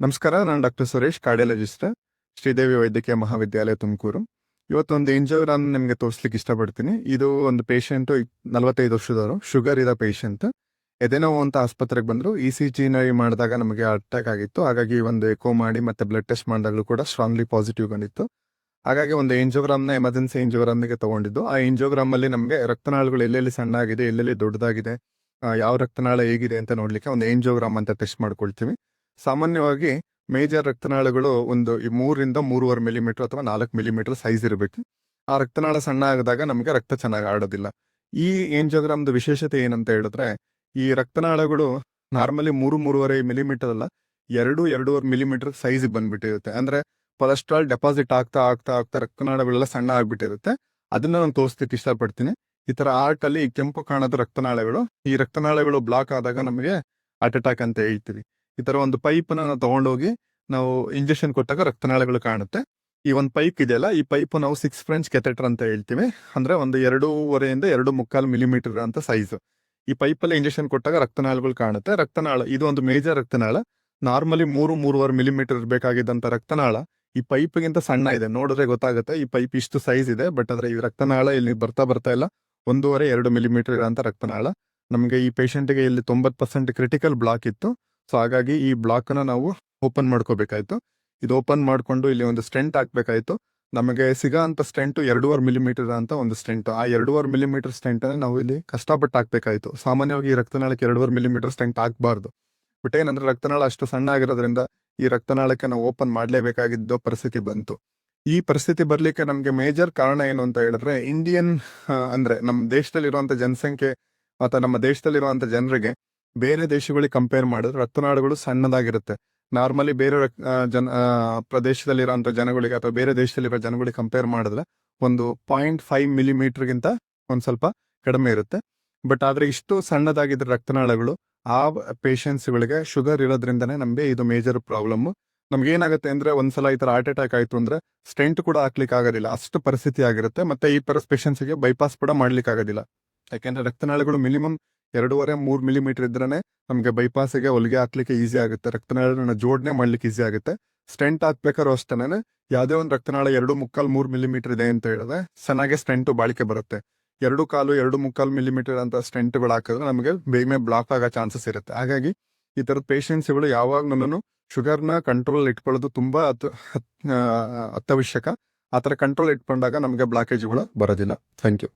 ನಮಸ್ಕಾರ, ನಾನು doctor Suresh, cardiologist, Sridevi ವೈದ್ಯಕೀಯ ಮಹಾವಿದ್ಯಾಲಯ, ತುಮಕೂರು. ಇವತ್ತೊಂದು ಏಂಜಿಯೋಗ್ರಾಮ್ ನಿಮಗೆ ತೋರಿಸ್ಲಿಕ್ಕೆ ಇಷ್ಟಪಡ್ತೀನಿ. ಇದು ಒಂದು ಪೇಷಂಟು 45 ವರ್ಷದವರು, ಶುಗರ್ ಇರೋ ಪೇಷಂಟ್. ಎದೆನೋವು ಅಂತ ಆಸ್ಪತ್ರೆಗೆ ಬಂದರು. ECG ಮಾಡಿದಾಗ ನಮಗೆ ಅಟ್ಯಾಕ್ ಆಗಿತ್ತು. ಹಾಗಾಗಿ ಒಂದು ಎಕೋ ಮಾಡಿ ಮತ್ತೆ ಬ್ಲಡ್ ಟೆಸ್ಟ್ ಮಾಡಿದಾಗಲೂ ಕೂಡ ಸ್ಟ್ರಾಂಗ್ಲಿ ಪಾಸಿಟಿವ್ ಬಂದಿತ್ತು. ಹಾಗಾಗಿ ಒಂದು ಏಂಜಿಯೋಗ್ರಾಮ್ನ ಎಮರ್ಜೆನ್ಸಿ ಏಂಜಿಯೋಗ್ರಾಮ್ಗೆ ತಗೊಂಡಿದ್ದು. ಆ ಏಂಜಿಯೋಗ್ರಾಮ್ ಅಲ್ಲಿ ನಮಗೆ ರಕ್ತನಾಳಗಳು ಎಲ್ಲೆಲ್ಲಿ ಸಣ್ಣ ಆಗಿದೆ, ಎಲ್ಲೆಲ್ಲಿ ದೊಡ್ಡದಾಗಿದೆ, ಯಾವ ರಕ್ತನಾಳ ಹೇಗಿದೆ ಅಂತ ನೋಡ್ಲಿಕ್ಕೆ ಒಂದು ಏಂಜಿಯೋಗ್ರಾಮ್ ಅಂತ ಟೆಸ್ಟ್ ಮಾಡ್ಕೊಳ್ತೀವಿ. ಸಾಮಾನ್ಯವಾಗಿ ಮೇಜರ್ ರಕ್ತನಾಳಗಳು ಒಂದು 3ರಿಂದ 3.5 ಮಿಲಿಮೀಟರ್ ಅಥವಾ 4 ಮಿಲಿಮೀಟರ್ ಸೈಜ್ ಇರಬೇಕು. ಆ ರಕ್ತನಾಳ ಸಣ್ಣ ಆದಾಗ ನಮಗೆ ರಕ್ತ ಚೆನ್ನಾಗಿ ಆಡೋದಿಲ್ಲ. ಈ ಏಂಜಿಯೋಗ್ರಾಮ್ದು ವಿಶೇಷತೆ ಏನಂತ ಹೇಳಿದ್ರೆ, ಈ ರಕ್ತನಾಳಗಳು ನಾರ್ಮಲಿ 3-3.5 ಮಿಲಿಮೀಟರ್ ಅಲ್ಲ, 2-2.5 ಮಿಲಿಮೀಟರ್ ಸೈಜ್ ಬಂದ್ಬಿಟ್ಟಿರುತ್ತೆ. ಅಂದ್ರೆ ಕೊಲೆಸ್ಟ್ರಾಲ್ ಡೆಪಾಸಿಟ್ ಆಗ್ತಾ ಆಗ್ತಾ ಆಗ್ತಾ ರಕ್ತನಾಳಗಳೆಲ್ಲ ಸಣ್ಣ ಆಗ್ಬಿಟ್ಟಿರುತ್ತೆ. ಅದನ್ನ ನಾನು ತೋರಿಸ್ಲಿಕ್ಕೆ ಇಷ್ಟಪಡ್ತೀನಿ. ಈ ತರ ಆರ್ಟ್ ಅಲ್ಲಿ ಕೆಂಪು ಕಾಣದ ರಕ್ತನಾಳಗಳು, ಈ ರಕ್ತನಾಳಗಳು ಬ್ಲಾಕ್ ಆದಾಗ ನಮಗೆ ಹಾರ್ಟ್ ಅಟ್ಯಾಕ್ ಅಂತ ಹೇಳ್ತೀವಿ. ಈ ತರ ಒಂದು ಪೈಪ್ ನಾವು ತಗೊಂಡೋಗಿ ನಾವು ಇಂಜೆಕ್ಷನ್ ಕೊಟ್ಟಾಗ ರಕ್ತನಾಳಗಳು ಕಾಣುತ್ತೆ. ಈ ಒಂದು ಪೈಪ್ ಇದೆಯಲ್ಲ, ಈ ಪೈಪ್ ನಾವು 6 ಫ್ರೆಂಚ್ ಕೆಥೆಟರ್ ಅಂತ ಹೇಳ್ತೀವಿ. ಅಂದ್ರೆ ಒಂದು 2.5ರಿಂದ 2.25 ಮಿಲಿಮೀಟರ್ ಅಂತ ಸೈಜ್. ಈ ಪೈಪಲ್ಲಿ ಇಂಜೆಕ್ಷನ್ ಕೊಟ್ಟಾಗ ರಕ್ತನಾಳಗಳು ಕಾಣುತ್ತೆ. ರಕ್ತನಾಳ ಇದು ಒಂದು ಮೇಜರ್ ರಕ್ತನಾಳ. ನಾರ್ಮಲಿ 3-3.5 ಮಿಲಿಮೀಟರ್ ಇರಬೇಕಾಗಿದ್ದಂತ ರಕ್ತನಾಳ ಈ ಪೈಪ್ಗಿಂತ ಸಣ್ಣ ಇದೆ. ನೋಡಿದ್ರೆ ಗೊತ್ತಾಗುತ್ತೆ ಈ ಪೈಪ್ ಇಷ್ಟು ಸೈಜ್ ಇದೆ. ಬಟ್ ಆದ್ರೆ ಈ ರಕ್ತನಾಳ ಇಲ್ಲಿ ಬರ್ತಾ ಇಲ್ಲ 1.5-2 ಮಿಲಿಮೀಟರ್ ಇರೋಂಥ ರಕ್ತನಾಳ. ನಮಗೆ ಈ ಪೇಷಂಟ್ಗೆ ಇಲ್ಲಿ 90% ಕ್ರಿಟಿಕಲ್ ಬ್ಲಾಕ್ ಇತ್ತು. ಸೊ ಹಾಗಾಗಿ ಈ ಬ್ಲಾಕ್ ನ ನಾವು ಓಪನ್ ಮಾಡ್ಕೋಬೇಕಾಯ್ತು. ಇದು ಓಪನ್ ಮಾಡ್ಕೊಂಡು ಇಲ್ಲಿ ಒಂದು ಸ್ಟೆಂಟ್ ಹಾಕ್ಬೇಕಾಯ್ತು. ನಮಗೆ ಸಿಗೋ ಅಂತ ಸ್ಟೆಂಟ್ 2.5 ಮಿಲಿಮೀಟರ್ ಅಂತ ಒಂದು ಸ್ಟೆಂಟ್. ಆ 2.5 ಮಿಲಿಮೀಟರ್ ಸ್ಟೆಂಟ್ ಅನ್ನ ನಾವು ಇಲ್ಲಿ ಕಷ್ಟಪಟ್ಟು ಹಾಕ್ಬೇಕಾಯ್ತು. ಸಾಮಾನ್ಯವಾಗಿ ಈ ರಕ್ತನಾಳಕ್ಕೆ 2.5 ಮಿಲಿಮೀಟರ್ ಸ್ಟೆಂಟ್ ಹಾಕ್ಬಾರ್ದು. ಬಟ್ ಏನಂದ್ರೆ ರಕ್ತನಾಳ ಅಷ್ಟು ಸಣ್ಣ ಆಗಿರೋದ್ರಿಂದ ಈ ರಕ್ತನಾಳಕ್ಕೆ ನಾವು ಓಪನ್ ಮಾಡ್ಲೇಬೇಕಾಗಿದ್ದ ಪರಿಸ್ಥಿತಿ ಬಂತು. ಈ ಪರಿಸ್ಥಿತಿ ಬರ್ಲಿಕ್ಕೆ ನಮ್ಗೆ ಮೇಜರ್ ಕಾರಣ ಏನು ಅಂತ ಹೇಳಿದ್ರೆ, ಇಂಡಿಯನ್ ಅಂದ್ರೆ ನಮ್ಮ ದೇಶದಲ್ಲಿರುವಂತ ಜನಸಂಖ್ಯೆ ಅಥವಾ ನಮ್ಮ ದೇಶದಲ್ಲಿರುವಂತ ಜನರಿಗೆ ಬೇರೆ ದೇಶಗಳಿಗೆ ಕಂಪೇರ್ ಮಾಡಿದ್ರೆ ರಕ್ತನಾಳಗಳು ಸಣ್ಣದಾಗಿರುತ್ತೆ. ನಾರ್ಮಲಿ ಬೇರೆ ಪ್ರದೇಶದಲ್ಲಿರುವಂತ ಜನಗಳಿಗೆ ಅಥವಾ ಬೇರೆ ದೇಶದಲ್ಲಿರೋ ಜನಗಳಿಗೆ ಕಂಪೇರ್ ಮಾಡಿದ್ರೆ ಒಂದು 0.5 ಮಿಲಿಮೀಟರ್ಗಿಂತ ಒಂದ್ ಸ್ವಲ್ಪ ಕಡಿಮೆ ಇರುತ್ತೆ. ಬಟ್ ಆದ್ರೆ ಇಷ್ಟು ಸಣ್ಣದಾಗಿದ್ರೆ ರಕ್ತನಾಳಗಳು ಆ ಪೇಷಂಟ್ಸ್ಗಳಿಗೆ ಶುಗರ್ ಇರೋದ್ರಿಂದನೇ ನಮಗೆ ಇದು ಮೇಜರ್ ಪ್ರಾಬ್ಲಮ್. ನಮ್ಗೆ ಏನಾಗುತ್ತೆ ಅಂದ್ರೆ ಒಂದ್ಸಲ ಈ ತರ ಹಾರ್ಟ್ ಅಟ್ಯಾಕ್ ಆಯ್ತು ಅಂದ್ರೆ ಸ್ಟೆಂಟ್ ಕೂಡ ಹಾಕ್ಲಿಕ್ಕೆ ಆಗೋದಿಲ್ಲ, ಅಷ್ಟು ಪರಿಸ್ಥಿತಿ ಆಗಿರುತ್ತೆ. ಮತ್ತೆ ಈ ಪೇಷಂಟ್ಸ್ಗೆ ಬೈಪಾಸ್ ಕೂಡ ಮಾಡ್ಲಿಕ್ಕೆ ಆಗೋದಿಲ್ಲ. ಯಾಕೆಂದ್ರೆ ರಕ್ತನಾಳಗಳು ಮಿನಿಮಮ್ 2.5-3 ಮಿಲಿಮೀಟರ್ ಇದ್ರೇನೆ ನಮಗೆ ಬೈಪಾಸ್ಗೆ ಹೊಲಿಗೆ ಹಾಕ್ಲಿಕ್ಕೆ ಈಸಿ ಆಗುತ್ತೆ, ರಕ್ತನಾಳಗಳನ್ನ ಜೋಡಣೆ ಮಾಡ್ಲಿಕ್ಕೆ ಈಸಿ ಆಗುತ್ತೆ. ಸ್ಟೆಂಟ್ ಹಾಕ್ಬೇಕಾದ್ರೂ ಅಷ್ಟೇನೆ ಯಾವುದೇ ಒಂದು ರಕ್ತನಾಳ 2.25-3 ಮಿಲಿಮೀಟರ್ ಇದೆ ಅಂತ ಹೇಳಿದ್ರೆ ಚೆನ್ನಾಗಿ ಸ್ಟೆಂಟ್ ಬಾಳಿಕೆ ಬರುತ್ತೆ. 2.25-2.25 ಮಿಲಿಮೀಟರ್ ಅಂತ ಸ್ಟೆಂಟ್ಗಳು ಹಾಕಿದ್ರೆ ನಮಗೆ ಬೇಗನೆ ಬ್ಲಾಕ್ ಆಗೋ ಚಾನ್ಸಸ್ ಇರುತ್ತೆ. ಹಾಗಾಗಿ ಈ ತರದ ಪೇಷಂಟ್ಸ್ಗಳು ಯಾವಾಗ್ಲೂ ಶುಗರ್ನ ಕಂಟ್ರೋಲ್ ಇಟ್ಕೊಳ್ಳೋದು ತುಂಬಾ ಅತ್ಯವಶ್ಯಕ. ಆ ತರ ಕಂಟ್ರೋಲ್ ಇಟ್ಕೊಂಡಾಗ ನಮಗೆ ಬ್ಲಾಕೇಜ್ಗಳು ಬರೋದಿಲ್ಲ. Thank you.